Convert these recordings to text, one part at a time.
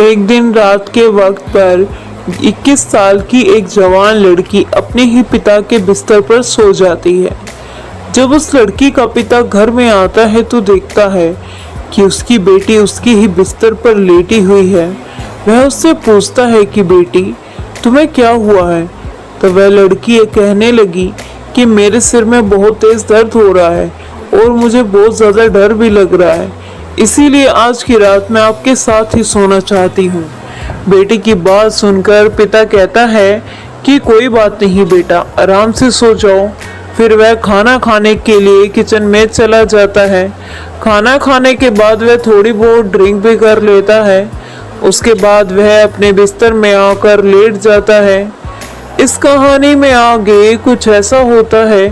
एक दिन रात के वक्त पर 21 साल की एक जवान लड़की अपने ही पिता के बिस्तर पर सो जाती है। जब उस लड़की का पिता घर में आता है तो देखता है कि उसकी बेटी उसकी ही बिस्तर पर लेटी हुई है। वह उससे पूछता है कि बेटी, तुम्हें क्या हुआ है? तो वह लड़की ये कहने लगी कि मेरे सिर में बहुत तेज दर्द हो रहा है और मुझे बहुत ज़्यादा डर भी लग रहा है, इसीलिए आज की रात मैं आपके साथ ही सोना चाहती हूँ। बेटी की बात सुनकर पिता कहता है कि कोई बात नहीं बेटा, आराम से सो जाओ। फिर वह खाना खाने के लिए किचन में चला जाता है। खाना खाने के बाद वह थोड़ी बहुत ड्रिंक भी कर लेता है। उसके बाद वह अपने बिस्तर में आकर लेट जाता है। इस कहानी में आगे कुछ ऐसा होता है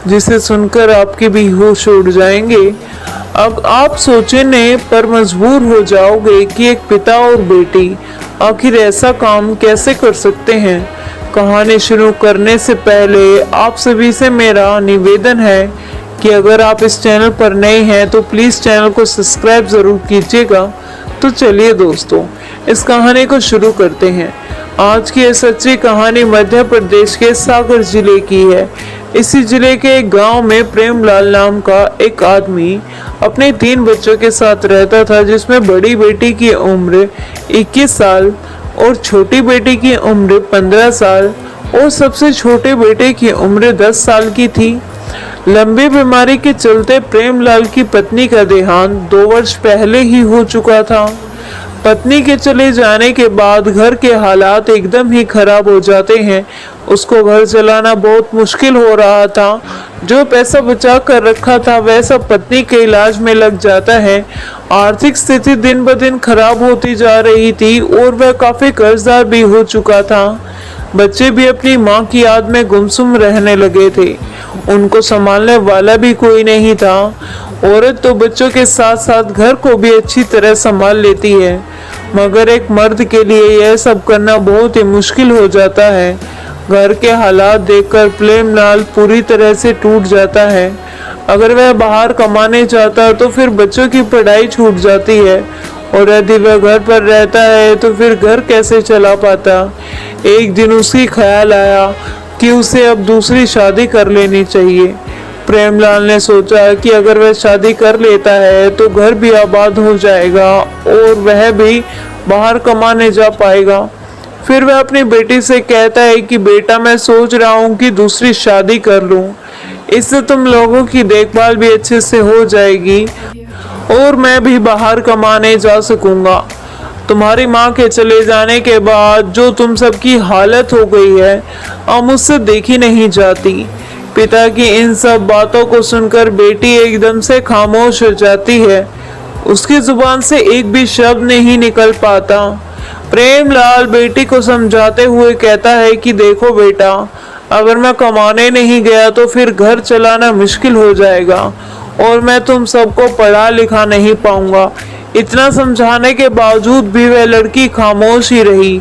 जिसे सुनकर आपके भी होश उड़ जाएंगे। अब आप सोचने पर मजबूर हो जाओगे कि एक पिता और बेटी आखिर ऐसा काम कैसे कर सकते हैं। कहानी शुरू करने से पहले आप सभी से मेरा निवेदन है कि अगर आप इस चैनल पर नए हैं तो प्लीज़ चैनल को सब्सक्राइब ज़रूर कीजिएगा। तो चलिए दोस्तों, इस कहानी को शुरू करते हैं। आज की यह सच्ची कहानी मध्य प्रदेश के सागर जिले की है। इसी जिले के एक गांव में प्रेमलाल नाम का एक आदमी अपने 3 बच्चों के साथ रहता था, जिसमें बड़ी बेटी की उम्र 21 साल और छोटी बेटी की उम्र 15 साल और सबसे छोटे बेटे की उम्र 10 साल की थी। लंबी बीमारी के चलते प्रेमलाल की पत्नी का देहांत 2 वर्ष पहले ही हो चुका था। पत्नी के चले जाने के बाद घर के हालात एकदम ही खराब हो जाते हैं। उसको घर चलाना बहुत मुश्किल हो रहा था। जो पैसा बचा कर रखा था वह सब पत्नी के इलाज में लग जाता है। आर्थिक स्थिति दिन ब दिन खराब होती जा रही थी और वह काफी कर्जदार भी हो चुका था। बच्चे भी अपनी माँ की याद में गुमसुम रहने लगे थे। उनको संभालने वाला भी कोई नहीं था। औरत तो बच्चों के साथ साथ घर को भी अच्छी तरह संभाल लेती है, मगर एक मर्द के लिए यह सब करना बहुत ही मुश्किल हो जाता है। घर के हालात देखकर प्रेमलाल पूरी तरह से टूट जाता है। अगर वह बाहर कमाने जाता तो फिर बच्चों की पढ़ाई छूट जाती है और यदि वह घर पर रहता है तो फिर घर कैसे चला पाता। एक दिन उसी ख्याल आया कि उसे अब दूसरी शादी कर लेनी चाहिए। प्रेमलाल ने सोचा कि अगर वह शादी कर लेता है तो घर भी आबाद हो जाएगा और वह भी बाहर कमाने जा पाएगा। फिर वह अपनी बेटी से कहता है कि बेटा, मैं सोच रहा हूँ कि दूसरी शादी कर लूँ, इससे तुम लोगों की देखभाल भी अच्छे से हो जाएगी और मैं भी बाहर कमाने जा सकूंगा। तुम्हारी माँ के चले जाने के बाद जो तुम सबकी हालत हो गई है अब मुझसे देखी नहीं जाती। पिता की इन सब बातों को सुनकर बेटी एकदम से खामोश हो जाती है। उसकी जुबान से एक भी शब्द नहीं निकल पाता। प्रेमलाल बेटी को समझाते हुए कहता है कि देखो बेटा, अगर मैं कमाने नहीं गया तो फिर घर चलाना मुश्किल हो जाएगा और मैं तुम सबको पढ़ा लिखा नहीं पाऊंगा। इतना समझाने के बावजूद भी वह लड़की खामोश ही रही।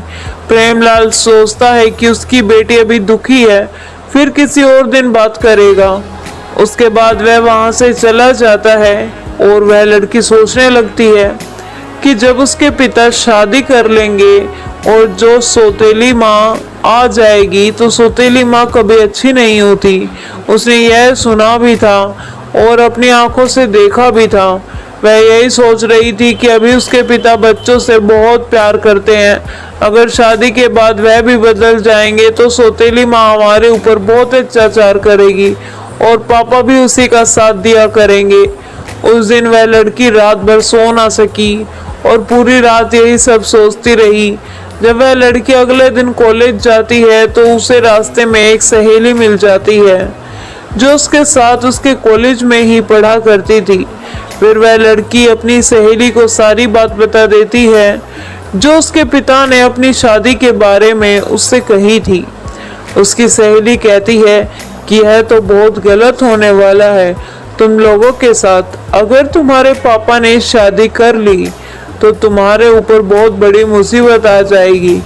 प्रेमलाल सोचता है कि उसकी बेटी अभी दुखी है, फिर किसी और दिन बात करेगा। उसके बाद वह वहां से चला जाता है और वह लड़की सोचने लगती है कि जब उसके पिता शादी कर लेंगे और जो सौतेली माँ आ जाएगी तो सौतेली माँ कभी अच्छी नहीं होती। उसने यह सुना भी था और अपनी आंखों से देखा भी था। वह यही सोच रही थी कि अभी उसके पिता बच्चों से बहुत प्यार करते हैं, अगर शादी के बाद वह भी बदल जाएंगे तो सौतेली माँ हमारे ऊपर बहुत अत्याचार करेगी और पापा भी उसी का साथ दिया करेंगे। उस दिन वह लड़की रात भर सो ना सकी और पूरी रात यही सब सोचती रही। जब वह लड़की अगले दिन कॉलेज जाती है तो उसे रास्ते में एक सहेली मिल जाती है जो उसके साथ उसके कॉलेज में ही पढ़ा करती थी। फिर वह लड़की अपनी सहेली को सारी बात बता देती है जो उसके पिता ने अपनी शादी के बारे में उससे कही थी। उसकी सहेली कहती है कि यह तो बहुत गलत होने वाला है तुम लोगों के साथ। अगर तुम्हारे पापा ने शादी कर ली तो तुम्हारे ऊपर बहुत बड़ी मुसीबत आ जाएगी।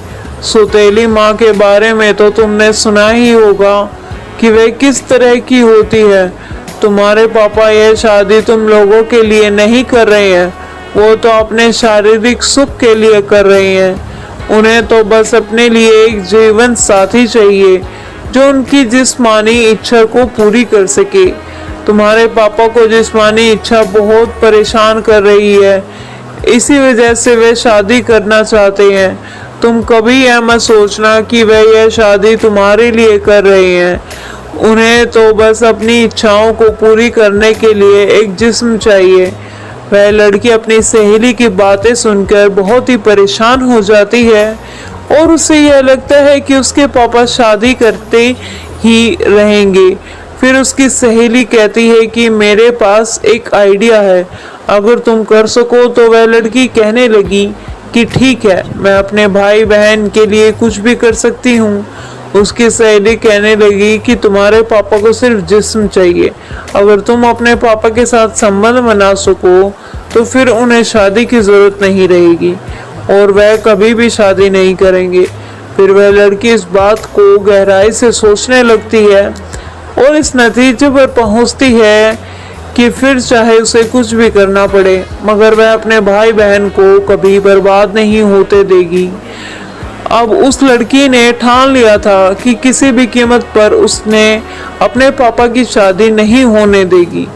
सौतेली माँ के बारे में तो तुमने सुना ही होगा कि वह किस तरह की होती है। तुम्हारे पापा यह शादी तुम लोगों के लिए नहीं कर रहे हैं, वो तो अपने शारीरिक सुख के लिए कर रही हैं। उन्हें तो बस अपने लिए एक जीवन साथी चाहिए जो उनकी जिस्मानी इच्छा को पूरी कर सके। तुम्हारे पापा को जिस्मानी इच्छा बहुत परेशान कर रही है, इसी वजह से वे शादी करना चाहते हैं। तुम कभी यह मत सोचना कि वे यह शादी तुम्हारे लिए कर रहे हैं। उन्हें तो बस अपनी इच्छाओं को पूरी करने के लिए एक जिस्म चाहिए। वह लड़की अपनी सहेली की बातें सुनकर बहुत ही परेशान हो जाती है और उसे यह लगता है कि उसके पापा शादी करते ही रहेंगे। फिर उसकी सहेली कहती है कि मेरे पास एक आइडिया है, अगर तुम कर सको तो। वह लड़की कहने लगी कि ठीक है, मैं अपने भाई बहन के लिए कुछ भी कर सकती हूँ। उसकी सहेली कहने लगी कि तुम्हारे पापा को सिर्फ जिस्म चाहिए, अगर तुम अपने पापा के साथ संबंध बना सको तो फिर उन्हें शादी की जरूरत नहीं रहेगी और वह कभी भी शादी नहीं करेंगे। फिर वह लड़की इस बात को गहराई से सोचने लगती है और इस नतीजे पर पहुंचती है कि फिर चाहे उसे कुछ भी करना पड़े मगर वह अपने भाई बहन को कभी बर्बाद नहीं होते देगी। अब उस लड़की ने ठान लिया था कि किसी भी कीमत पर उसने अपने पापा की शादी नहीं होने देगी।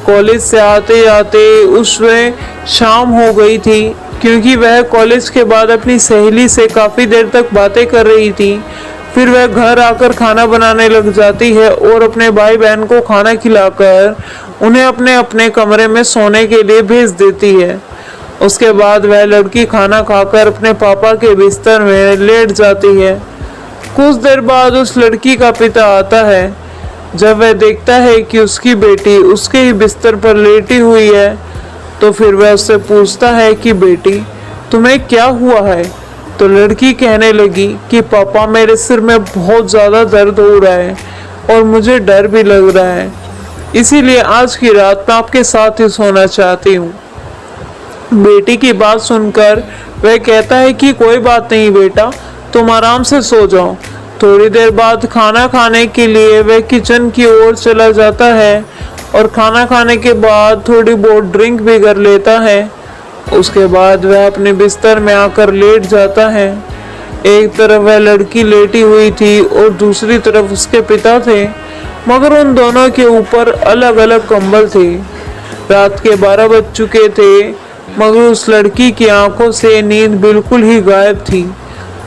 कॉलेज से आते आते उसमें शाम हो गई थी, क्योंकि वह कॉलेज के बाद अपनी सहेली से काफ़ी देर तक बातें कर रही थी। फिर वह घर आकर खाना बनाने लग जाती है और अपने भाई बहन को खाना खिलाकर उन्हें अपने अपने कमरे में सोने के लिए भेज देती है। उसके बाद वह लड़की खाना खाकर अपने पापा के बिस्तर में लेट जाती है। कुछ देर बाद उस लड़की का पिता आता है। जब वह देखता है कि उसकी बेटी उसके ही बिस्तर पर लेटी हुई है तो फिर वह उससे पूछता है कि बेटी, तुम्हें क्या हुआ है? तो लड़की कहने लगी कि पापा, मेरे सिर में बहुत ज़्यादा दर्द हो रहा है और मुझे डर भी लग रहा है, इसीलिए आज की रात मैं आपके साथ ही सोना चाहती हूँ। बेटी की बात सुनकर वह कहता है कि कोई बात नहीं बेटा, तुम आराम से सो जाओ। थोड़ी देर बाद खाना खाने के लिए वह किचन की ओर चला जाता है और खाना खाने के बाद थोड़ी बहुत ड्रिंक भी कर लेता है। उसके बाद वह अपने बिस्तर में आकर लेट जाता है। एक तरफ वह लड़की लेटी हुई थी और दूसरी तरफ उसके पिता थे, मगर उन दोनों के ऊपर अलग अलग कंबल थे। रात के 12 बज चुके थे मगर उस लड़की की आंखों से नींद बिल्कुल ही गायब थी।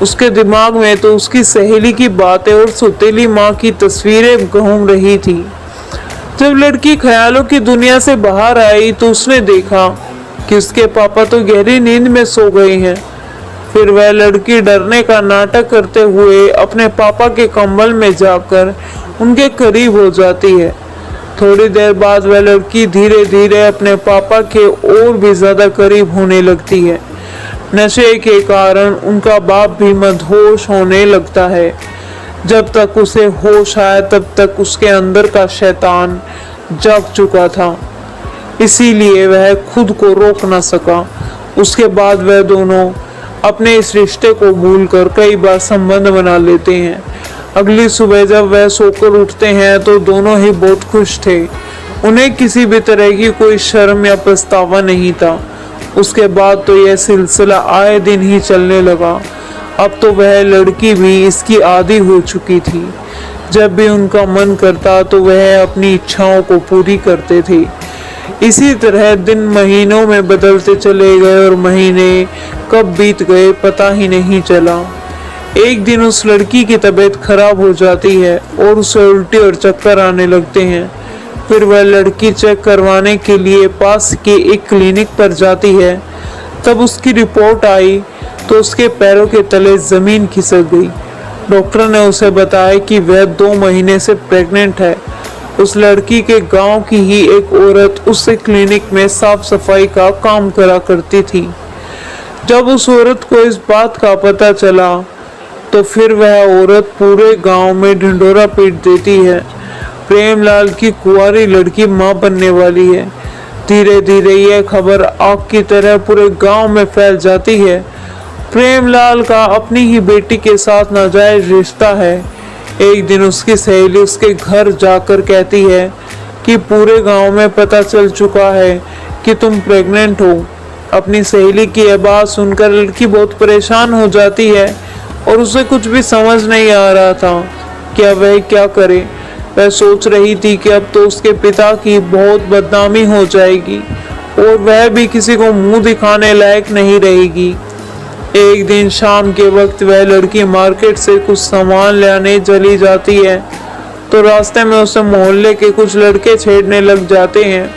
उसके दिमाग में तो उसकी सहेली की बातें और सौतेली माँ की तस्वीरें घूम रही थी। जब लड़की ख्यालों की दुनिया से बाहर आई तो उसने देखा कि उसके पापा तो गहरी नींद में सो गए हैं। फिर वह लड़की डरने का नाटक करते हुए अपने पापा के कंबल में जाकर उनके करीब हो जाती है। थोड़ी देर बाद वह लड़की धीरे धीरे अपने पापा के और भी ज्यादा करीब होने लगती है। नशे के कारण उनका बाप भी मदहोश होने लगता है। जब तक उसे होश आया तब तक उसके अंदर का शैतान जाग चुका था, इसीलिए वह खुद को रोक न सका। उसके बाद वह दोनों अपने इस रिश्ते को भूलकर कई बार संबंध बना लेते हैं। अगली सुबह जब वह सोकर उठते हैं तो दोनों ही बहुत खुश थे। उन्हें किसी भी तरह की कोई शर्म या पछतावा नहीं था। उसके बाद तो यह सिलसिला आए दिन ही चलने लगा। अब तो वह लड़की भी इसकी आदी हो चुकी थी। जब भी उनका मन करता तो वह अपनी इच्छाओं को पूरी करते थे। इसी तरह दिन महीनों में बदलते चले गए और महीने कब बीत गए पता ही नहीं चला। एक दिन उस लड़की की तबीयत खराब हो जाती है और उसे उल्टी और चक्कर आने लगते हैं। फिर वह लड़की चेक करवाने के लिए पास के एक क्लिनिक पर जाती है। तब उसकी रिपोर्ट आई तो उसके पैरों के तले जमीन खिसक गई। डॉक्टर ने उसे बताया कि वह 2 महीने से प्रेग्नेंट है। उस लड़की के गांव की ही एक औरत उससे क्लिनिक में साफ सफाई का काम करा करती थी। जब उस औरत को इस बात का पता चला तो फिर वह औरत पूरे गांव में ढिंढोरा पीट देती है। प्रेमलाल की कुंवारी लड़की मां बनने वाली है। धीरे धीरे यह खबर आग की तरह पूरे गांव में फैल जाती है। प्रेमलाल का अपनी ही बेटी के साथ नाजायज रिश्ता है। एक दिन उसकी सहेली उसके घर जाकर कहती है कि पूरे गांव में पता चल चुका है कि तुम प्रेग्नेंट हो। अपनी सहेली की यह बात सुनकर लड़की बहुत परेशान हो जाती है और उसे कुछ भी समझ नहीं आ रहा था कि अब वह क्या करे। वह सोच रही थी कि अब तो उसके पिता की बहुत बदनामी हो जाएगी और वह भी किसी को मुंह दिखाने लायक नहीं रहेगी। एक दिन शाम के वक्त वह लड़की मार्केट से कुछ सामान लाने चली जाती है तो रास्ते में उसे मोहल्ले के कुछ लड़के छेड़ने लग जाते हैं।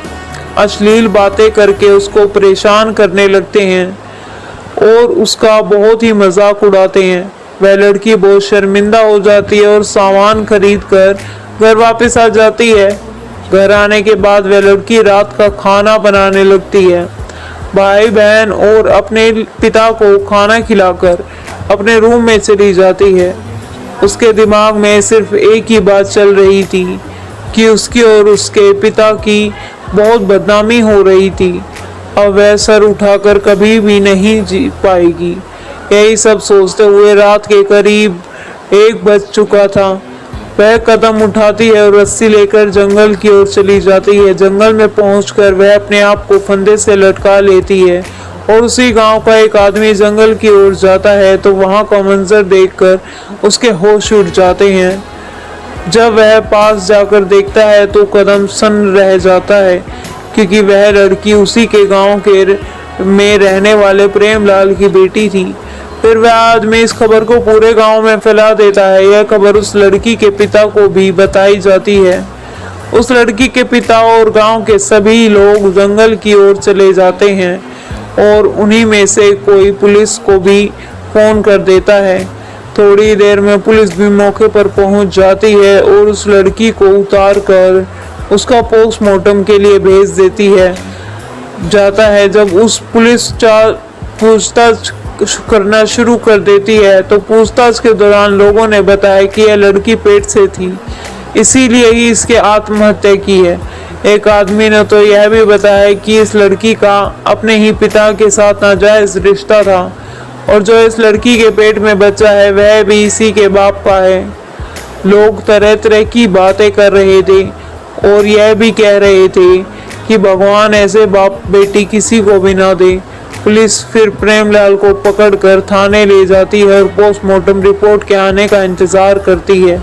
अश्लील बातें करके उसको परेशान करने लगते हैं और उसका बहुत ही मजाक उड़ाते हैं। वह लड़की बहुत शर्मिंदा हो जाती है और सामान खरीद कर घर वापस आ जाती है। घर आने के बाद वह लड़की रात का खाना बनाने लगती है। भाई बहन और अपने पिता को खाना खिलाकर अपने रूम में चली जाती है। उसके दिमाग में सिर्फ एक ही बात चल रही थी कि उसकी और उसके पिता की बहुत बदनामी हो रही थी। अब वह सर उठाकर कभी भी नहीं जी पाएगी। यही सब सोचते हुए रात के करीब 1 बज चुका था। वह कदम उठाती है और रस्सी लेकर जंगल की ओर चली जाती है। जंगल में पहुंचकर वह अपने आप को फंदे से लटका लेती है और उसी गांव का एक आदमी जंगल की ओर जाता है तो वहां का मंजर देखकर उसके होश उड़ जाते हैं। जब वह पास जाकर देखता है तो कदम सन्न रह जाता है क्योंकि वह लड़की उसी के गांव के में रहने वाले प्रेमलाल की बेटी थी। फिर वह आदमी इस खबर को पूरे गांव में फैला देता है। यह खबर उस लड़की के पिता को भी बताई जाती है। उस लड़की के पिता और गांव के सभी लोग जंगल की ओर चले जाते हैं और उन्हीं में से कोई पुलिस को भी फोन कर देता है। थोड़ी देर में पुलिस भी मौके पर पहुंच जाती है और उस लड़की को उतार कर उसका पोस्टमार्टम के लिए भेज देती है जाता है। जब उस पुलिस पूछताछ करना शुरू कर देती है तो पूछताछ के दौरान लोगों ने बताया कि यह लड़की पेट से थी, इसीलिए ही इसके आत्महत्या की है। एक आदमी ने तो यह भी बताया कि इस लड़की का अपने ही पिता के साथ नाजायज रिश्ता था और जो इस लड़की के पेट में बच्चा है वह भी इसी के बाप का है। लोग तरह तरह की बातें कर रहे थे और यह भी कह रहे थे कि भगवान ऐसे बाप बेटी किसी को भी ना दे। पुलिस फिर प्रेमलाल को पकड़कर थाने ले जाती है और पोस्टमार्टम रिपोर्ट के आने का इंतजार करती है।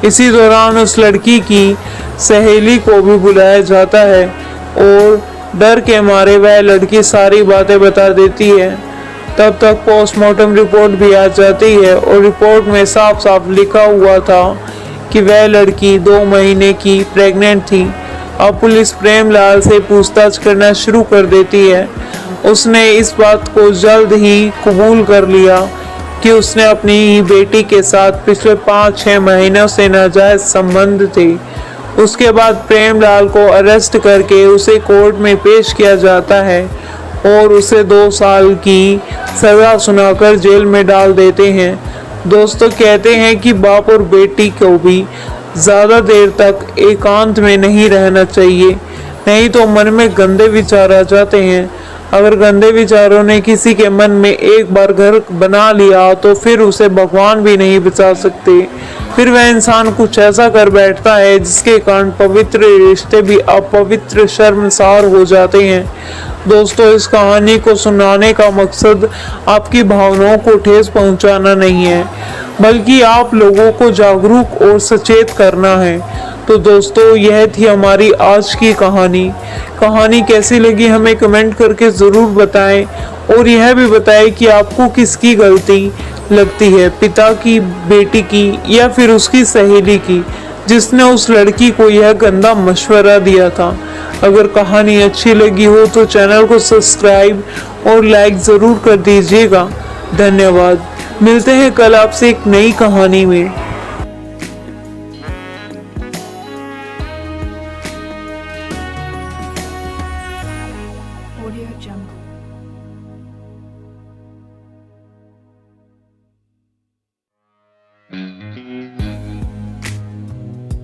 इसी दौरान उस लड़की की सहेली को भी बुलाया जाता है और डर के मारे वह लड़की सारी बातें बता देती है। तब तक पोस्टमार्टम रिपोर्ट भी आ जाती है और रिपोर्ट में साफ साफ लिखा हुआ था कि वह लड़की 2 महीने की प्रेग्नेंट थी। अब पुलिस प्रेमलाल से पूछताछ करना शुरू कर देती है। उसने इस बात को जल्द ही कबूल कर लिया कि उसने अपनी ही बेटी के साथ पिछले 5-6 महीनों से नाजायज संबंध थे। उसके बाद प्रेमलाल को अरेस्ट करके उसे कोर्ट में पेश किया जाता है और उसे 2 साल की सजा सुनाकर जेल में डाल देते हैं। दोस्तों कहते हैं कि बाप और बेटी को भी ज्यादा देर तक एकांत में नहीं रहना चाहिए, नहीं तो मन में गंदे विचार आ जाते हैं। अगर गंदे विचारों ने किसी के मन में एक बार घर बना लिया तो फिर उसे भगवान भी नहीं बचा सकते। फिर वह इंसान कुछ ऐसा कर बैठता है जिसके कारण पवित्र रिश्ते भी अपवित्र शर्मसार हो जाते हैं। दोस्तों इस कहानी को सुनाने का मकसद आपकी भावनाओं को ठेस पहुंचाना नहीं है, बल्कि आप लोगों को जागरूक और सचेत करना है। तो दोस्तों यह थी हमारी आज की कहानी कैसी लगी हमें कमेंट करके ज़रूर बताएं और यह भी बताएं कि आपको किसकी गलती लगती है, पिता की, बेटी की या फिर उसकी सहेली की, जिसने उस लड़की को यह गंदा मशवरा दिया था। अगर कहानी अच्छी लगी हो तो चैनल को सब्सक्राइब और लाइक ज़रूर कर दीजिएगा। धन्यवाद। मिलते हैं कल आपसे एक नई कहानी में। Audio Jungle.